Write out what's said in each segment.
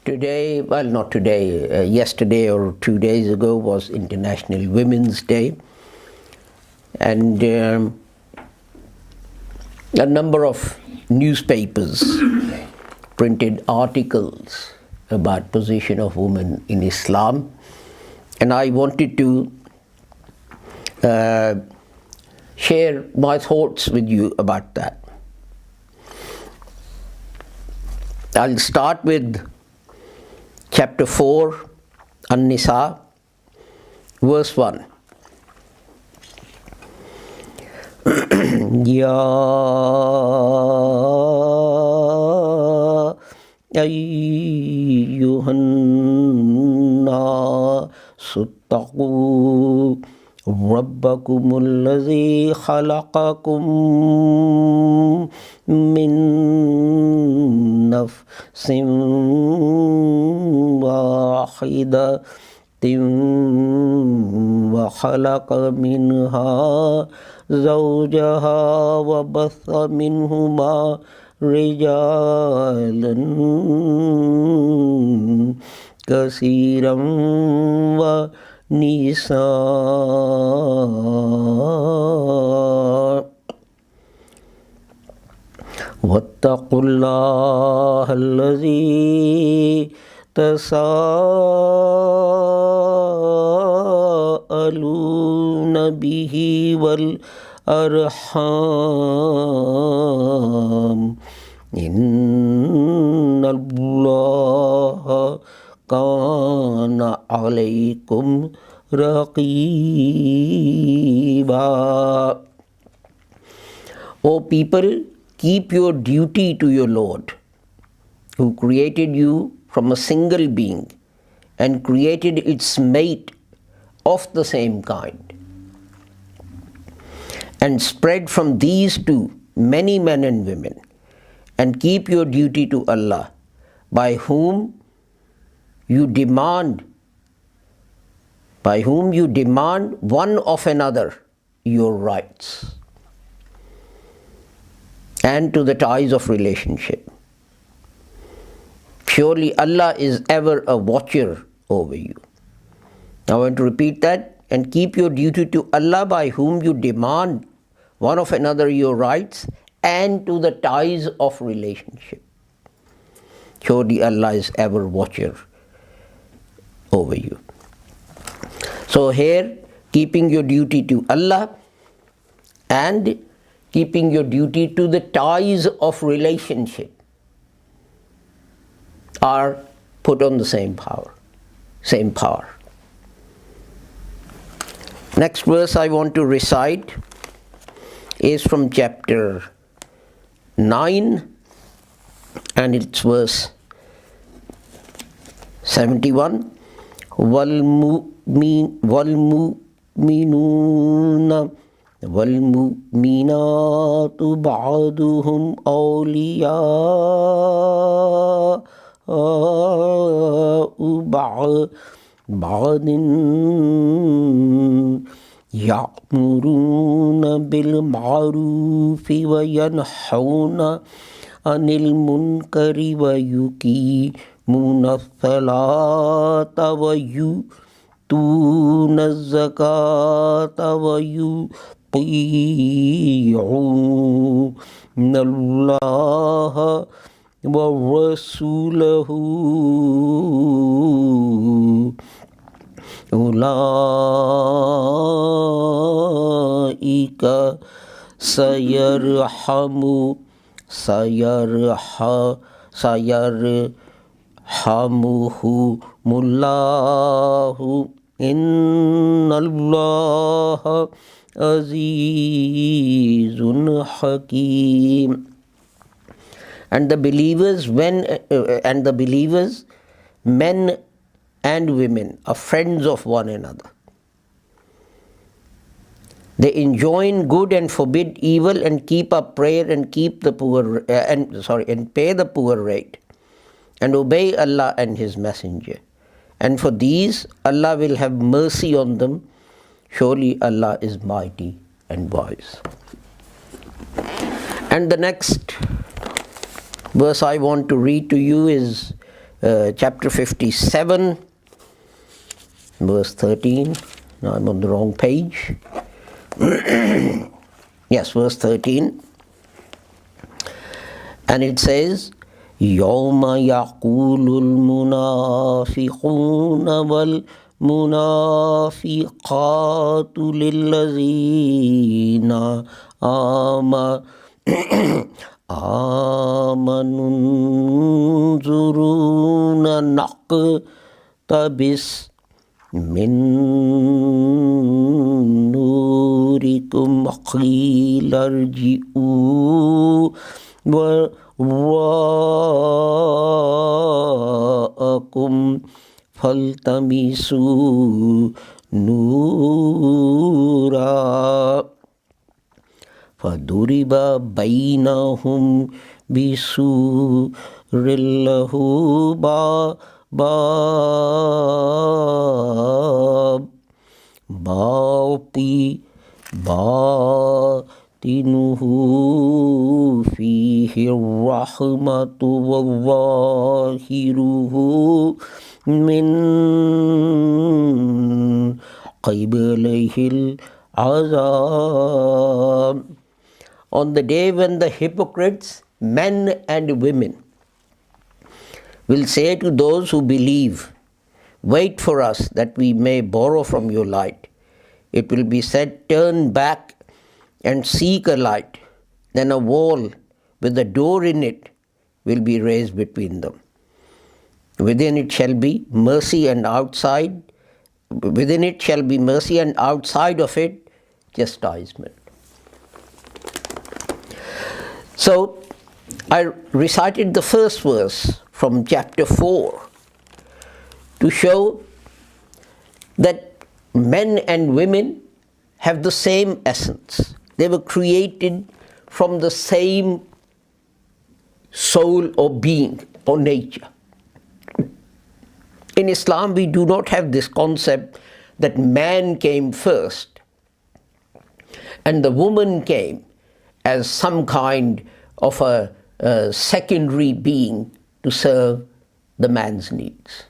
Today, well, not today, yesterday or 2 days ago was International Women's Day, and a number of newspapers printed articles about position of women in Islam, and I wanted to share my thoughts with you about that. I'll start with chapter 4, An-Nisa, verse 1. Ya ayyuhan nasu ttaqu rabbakumul ladzi khalaqakum min nafsin wahidatin wa khalaqa minha zawjaha wa batha minhuma rijalan kasiran wa nisaa wattaqullaha allazi tasaaluna bihi wal arham innallaha kana alaykum raqiba. O people, keep your duty to your Lord, who created you from a single being and created its mate of the same kind, and spread from these two many men and women, and keep your duty to Allah, by whom you demand one of another your rights, and to the ties of relationship. Surely Allah is ever a watcher over you. I want to repeat that. And keep your duty to Allah, by whom you demand one of another your rights, and to the ties of relationship. Surely Allah is ever watcher over you. So here, keeping your duty to Allah and keeping your duty to the ties of relationship are put on the same power. Next verse I want to recite is from chapter 9, and it's verse 71. وَالْمُؤْمِنَاتُ بَعْضُهُمْ أَوْلِيَاءُ بَعْضٍ يَأْمُرُونَ بِالْمَعْرُوفِ وَيَنْهَوْنَ عَنِ الْمُنْكَرِ وَيُقِيمُونَ الصَّلَاةَ وَيُؤْتُونَ الزَّكَاةَ وَيُطِيعُونَ اللَّهَ وَرَسُولَهُ أُولَئِكَ سيرحمهم الله إن الله عزيز حكيم. And the believers, men and women, are friends of one another. They enjoin good and forbid evil, and keep up prayer, and keep the poor and pay the poor rate, and obey Allah and His Messenger. And for these Allah will have mercy on them. Surely Allah is mighty and wise. And the next verse I want to read to you is chapter 57, verse 13. No, I'm on the wrong page. Yes, verse 13. And it says, يَوْمَ يَقُولُ الْمُنَافِقُونَ وَالْمُنَافِقَاتُ لِلَّذِينَ آمنوا انظرونا نقتبس من نوركم قيل ارجعوا وراءكم فالتمسوا نورا فضرب بينهم بسور له باب باطنه فيه الرحمة وظاهره من قبله العذاب. On the day when the hypocrites, men and women, will say to those who believe, wait for us that we may borrow from your light. It will be said, turn back and seek a light. Then a wall with a door in it will be raised between them. Within it shall be mercy, and outside of it chastisement. So I recited the first verse from chapter 4 to show that men and women have the same essence. They were created from the same soul or being or nature. In Islam, we do not have this concept that man came first and the woman came as some kind of a secondary being to serve the man's needs.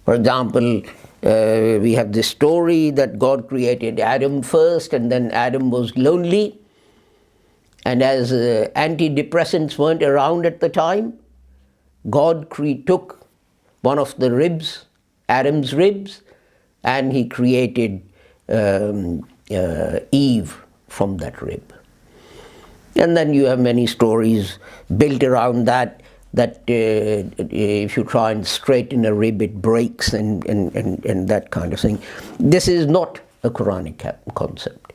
For example, we have this story that God created Adam first, and then Adam was lonely, and as antidepressants weren't around at the time, God took one of the ribs, Adam's ribs, and he created Eve from that rib. And then you have many stories built around that if you try and straighten a rib, it breaks and that kind of thing. This is not a Quranic concept.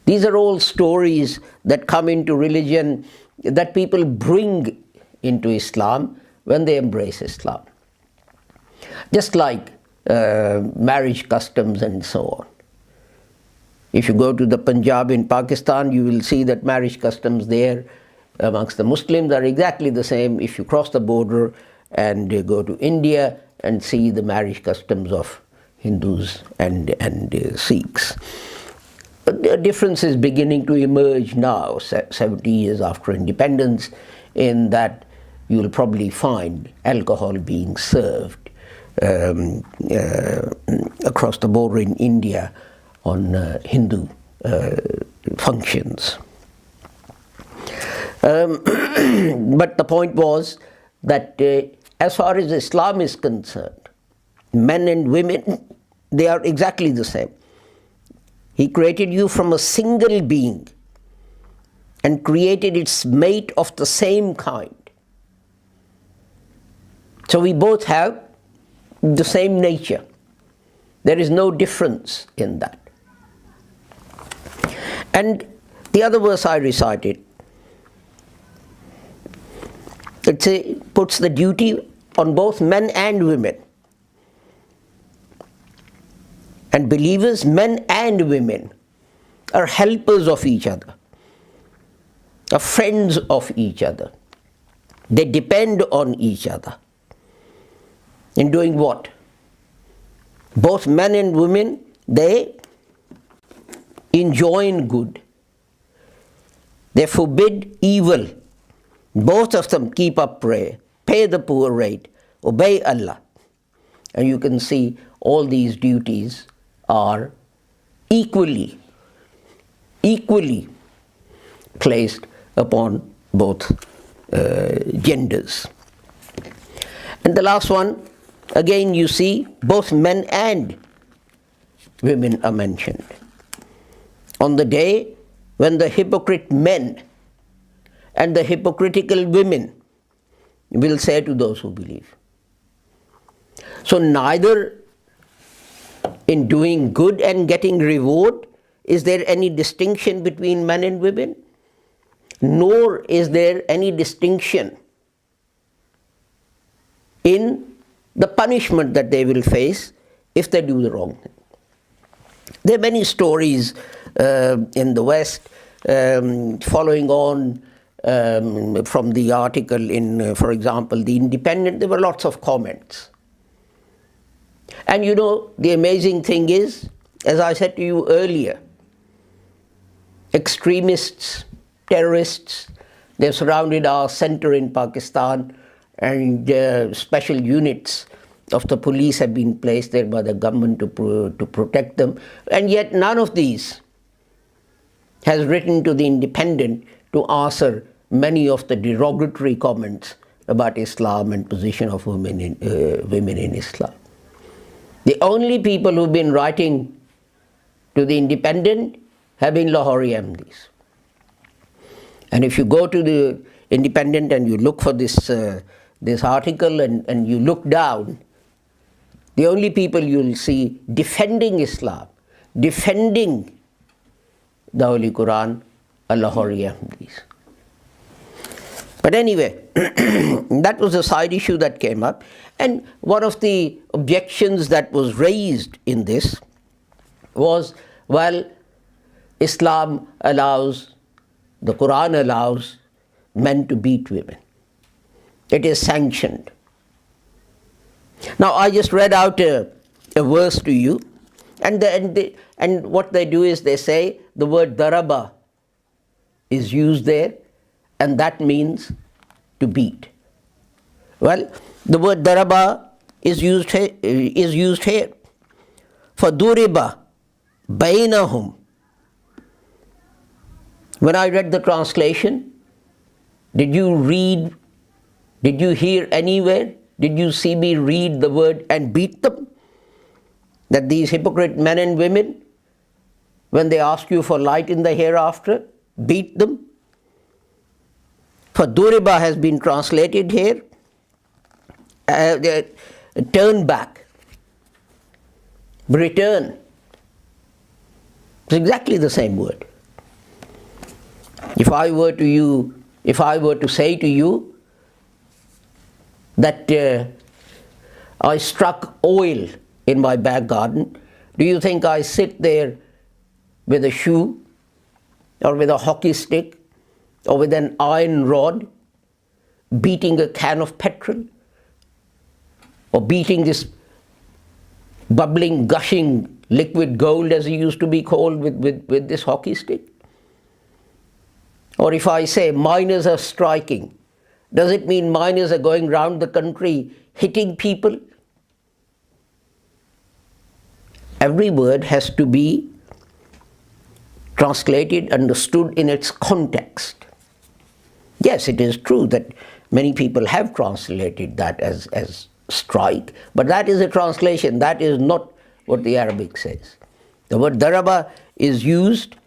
These are all stories that come into religion that people bring into Islam when they embrace Islam. Just like marriage customs and so on. If you go to the Punjab in Pakistan, you will see that marriage customs there amongst the Muslims are exactly the same if you cross the border and go to India and see the marriage customs of Hindus and Sikhs. But the difference is beginning to emerge now, 70 years after independence, in that you will probably find alcohol being served across the border in India on Hindu functions. But the point was that as far as Islam is concerned, men and women, they are exactly the same. He created you from a single being and created its mate of the same kind. So we both have the same nature. There is no difference in that. And the other verse I recited, it puts the duty on both men and women. And believers, men and women, are helpers of each other, are friends of each other. They depend on each other. In doing what? Both men and women, they enjoin good. They forbid evil. Both of them keep up prayer, pay the poor rate, obey Allah. And you can see all these duties are equally placed upon both genders. And the last one, again you see both men and women are mentioned. On the day when the hypocrite men and the hypocritical women will say to those who believe. So neither in doing good and getting reward is there any distinction between men and women, nor is there any distinction in the punishment that they will face if they do the wrong thing. There are many stories in the West following on from the article in, for example, The Independent. There were lots of comments. And you know, the amazing thing is, as I said to you earlier, extremists, terrorists, they've surrounded our center in Pakistan, and special units of the police have been placed there by the government to protect them. And yet none of these has written to The Independent to answer many of the derogatory comments about Islam and position of women in Islam. The only people who've been writing to The Independent have been Lahori MDs. And if you go to The Independent and you look for this article and you look down, the only people you'll see defending Islam, defending the Holy Quran, are Lahori MDs. But anyway, that was a side issue that came up. And one of the objections that was raised in this was, well, Islam allows, the Quran allows men to beat women. It is sanctioned. Now I just read out a verse to you, and what they do is they say the word daraba is used there, and that means to beat. Well, the word daraba is used here. For duriba bainahum. When I read the translation, did you hear anywhere? Did you see me read the word and beat them? That these hypocrite men and women, when they ask you for light in the hereafter, beat them? For duriba has been translated here, turn back, return. It's exactly the same word. If I were to say to you that I struck oil in my back garden, do you think I sit there with a shoe or with a hockey stick or with an iron rod beating a can of petrol or beating this bubbling, gushing liquid gold, as it used to be called, with this hockey stick? Or if I say miners are striking, does it mean miners are going round the country hitting people? Every word has to be translated, understood in its context. Yes, it is true that many people have translated that as strike, but that is a translation. That is not what the Arabic says. The word daraba is used,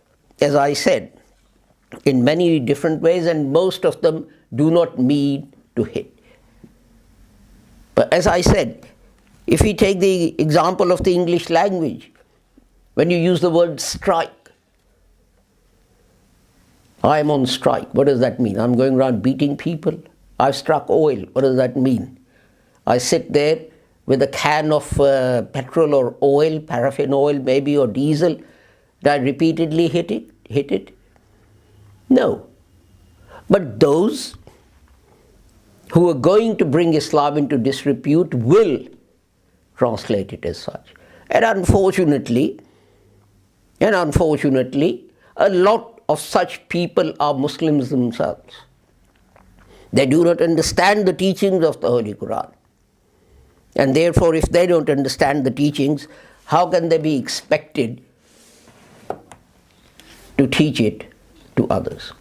as I said, in many different ways, and most of them do not mean to hit. But as I said, if we take the example of the English language, when you use the word strike, I am on strike. What does that mean? I'm going around beating people. I've struck oil. What does that mean? I sit there with a can of petrol or oil, paraffin oil maybe, or diesel. Did I repeatedly hit it? No. But those who are going to bring Islam into disrepute will translate it as such. And unfortunately, a lot of such people are Muslims themselves. They do not understand the teachings of the Holy Quran. And therefore, if they don't understand the teachings, how can they be expected to teach it to others?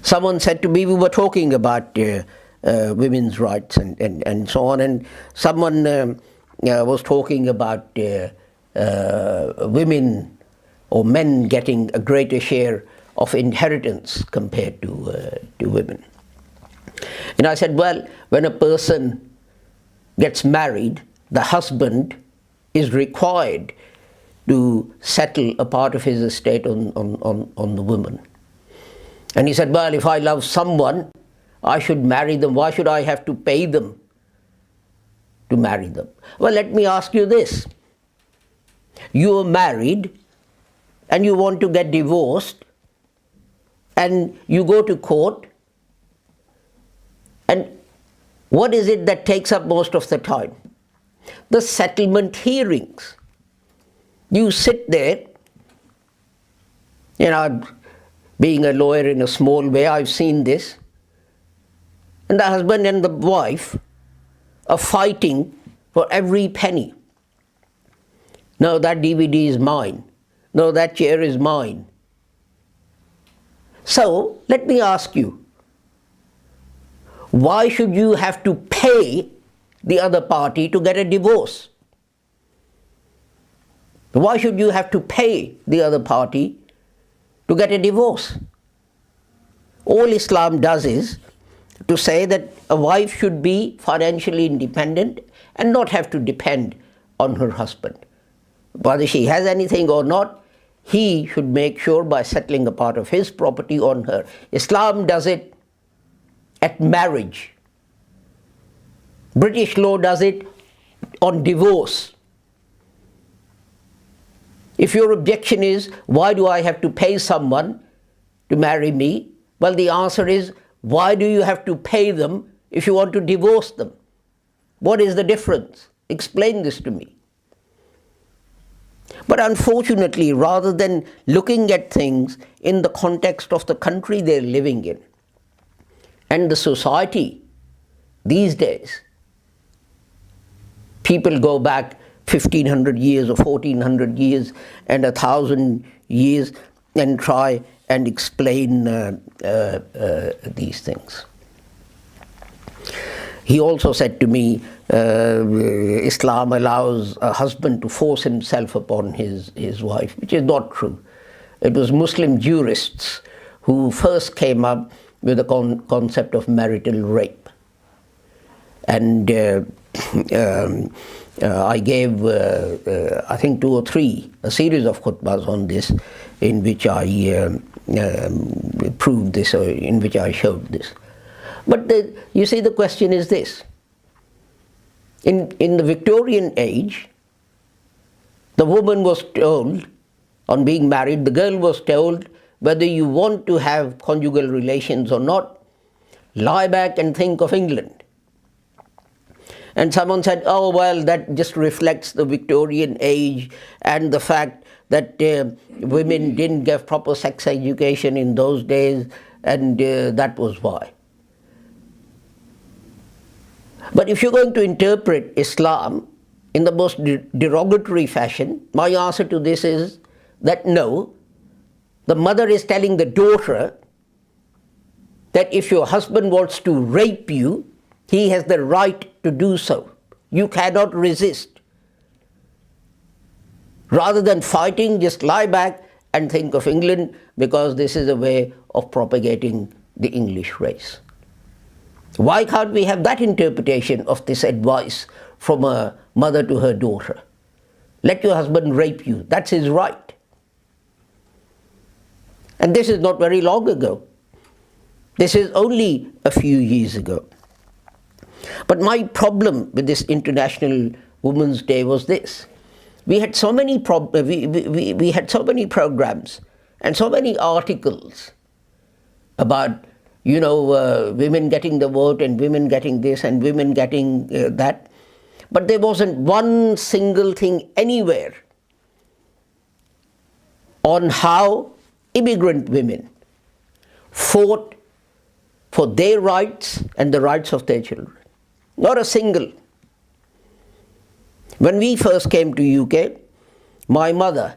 Someone said to me, we were talking about women's rights and so on, and someone was talking about women or men getting a greater share of inheritance compared to women. And I said, well, when a person gets married, the husband is required to settle a part of his estate on the woman. And he said, well, if I love someone, I should marry them. Why should I have to pay them to marry them? Well, let me ask you this. You are married and you want to get divorced, and you go to court, and what is it that takes up most of the time? The settlement hearings. You sit there, being a lawyer in a small way, I've seen this, and the husband and the wife are fighting for every penny. No, that DVD is mine. No, that chair is mine. So, let me ask you, why should you have to pay the other party to get a divorce? Why should you have to pay the other party to get a divorce? All Islam does is to say that a wife should be financially independent and not have to depend on her husband. Whether she has anything or not, he should make sure by settling a part of his property on her. Islam does it at marriage. British law does it on divorce. If your objection is, why do I have to pay someone to marry me? Well, the answer is, why do you have to pay them if you want to divorce them? What is the difference? Explain this to me. But unfortunately, rather than looking at things in the context of the country they're living in and the society these days, people go back 1500 years or 1400 years and 1000 years and try and explain these things. He also said to me, Islam allows a husband to force himself upon his wife, which is not true. It was Muslim jurists who first came up with the concept of marital rape. And I gave, I think 2 or 3, a series of khutbahs on this, in which I proved this, or in which I showed this. But you see, the question is this. In the Victorian age, the woman was told, on being married, the girl was told, whether you want to have conjugal relations or not, lie back and think of England. And someone said, oh, well, that just reflects the Victorian age and the fact that women didn't get proper sex education in those days, and that was why. But if you're going to interpret Islam in the most derogatory fashion, my answer to this is that no, the mother is telling the daughter that if your husband wants to rape you, he has the right to do so. You cannot resist. Rather than fighting, just lie back and think of England, because this is a way of propagating the English race. Why can't we have that interpretation of this advice from a mother to her daughter? Let your husband rape you. That's his right. And this is not very long ago. This is only a few years ago. But my problem with this International Women's Day was this. We had so many we had so many programs and so many articles about women getting the vote and women getting this and women getting that. But there wasn't one single thing anywhere on how immigrant women fought for their rights and the rights of their children. Not a single. When we first came to UK, my mother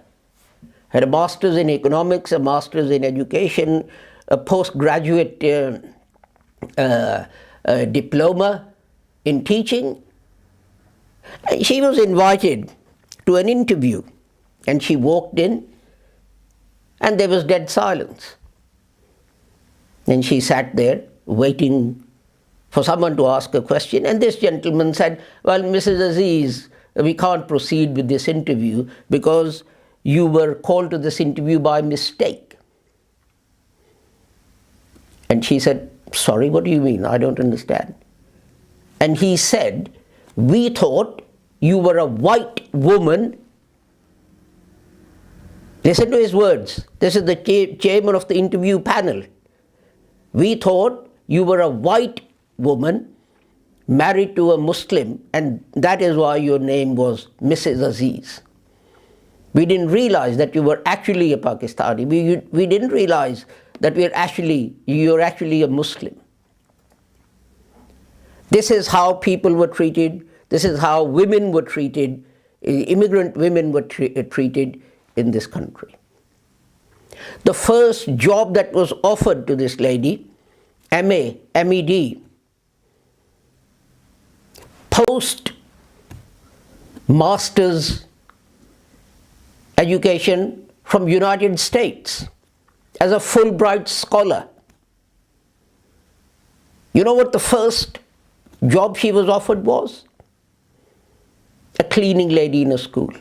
had a master's in economics, a master's in education, a postgraduate diploma in teaching. And she was invited to an interview, and she walked in, and there was dead silence. And she sat there waiting for someone to ask a question, and this gentleman said, "Well, Mrs. Aziz, we can't proceed with this interview because you were called to this interview by mistake." And she said, "Sorry, what do you mean? I don't understand." And he said, "We thought you were a white woman." Listen to his words. This is the chairman of the interview panel. "We thought you were a white woman married to a Muslim, and that is why your name was Mrs. Aziz. We didn't realize that you were actually a Pakistani. We didn't realize that you're actually a Muslim." This is how people were treated. This is how women were treated. Immigrant women were treated in this country. The first job that was offered to this lady, MA, MED, post master's education from United States as a Fulbright scholar. You know what the first job she was offered was? A cleaning lady in a school.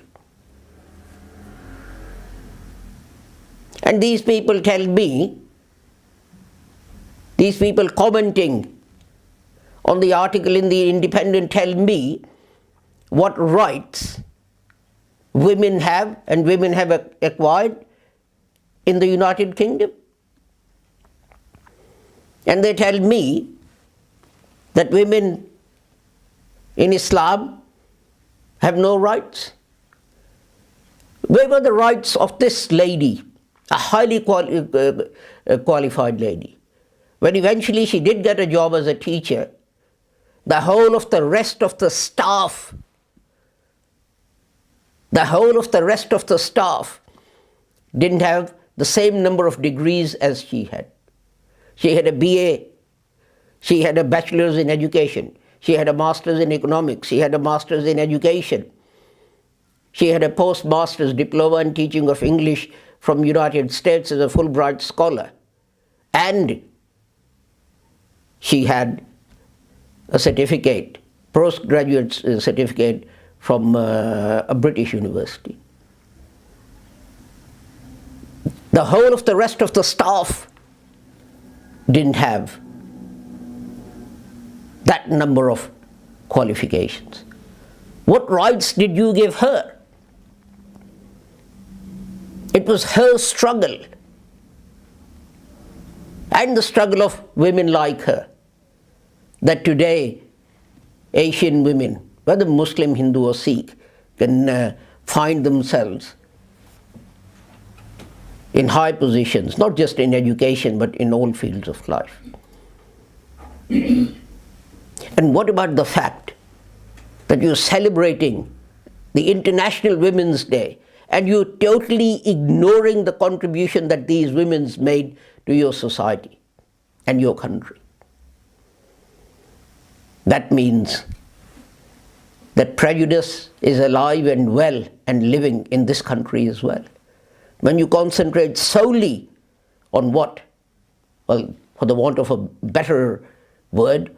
And these people tell me, these people commenting on the article in the Independent tell me what rights women have and women have acquired in the United Kingdom. And they tell me that women in Islam have no rights. Where were the rights of this lady, a highly qualified lady? When eventually she did get a job as a teacher, the whole of the rest of the staff didn't have the same number of degrees as she had. She had a BA, she had a bachelor's in education, she had a master's in economics, she had a master's in education, she had a postmaster's diploma in teaching of English from United States as a Fulbright scholar, and she had a certificate, postgraduate certificate from a British university. The whole of the rest of the staff didn't have that number of qualifications. What rights did you give her? It was her struggle and the struggle of women like her that today Asian women, whether Muslim, Hindu or Sikh, can find themselves in high positions, not just in education but in all fields of life. And what about the fact that you're celebrating the International Women's Day and you're totally ignoring the contribution that these women made to your society and your country? That means that prejudice is alive and well and living in this country as well. When you concentrate solely on what, well, for the want of a better word,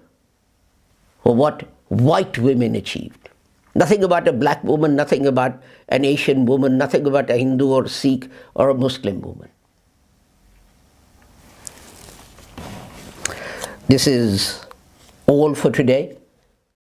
for what white women achieved. Nothing about a black woman, nothing about an Asian woman, nothing about a Hindu or Sikh or a Muslim woman. This is all for today.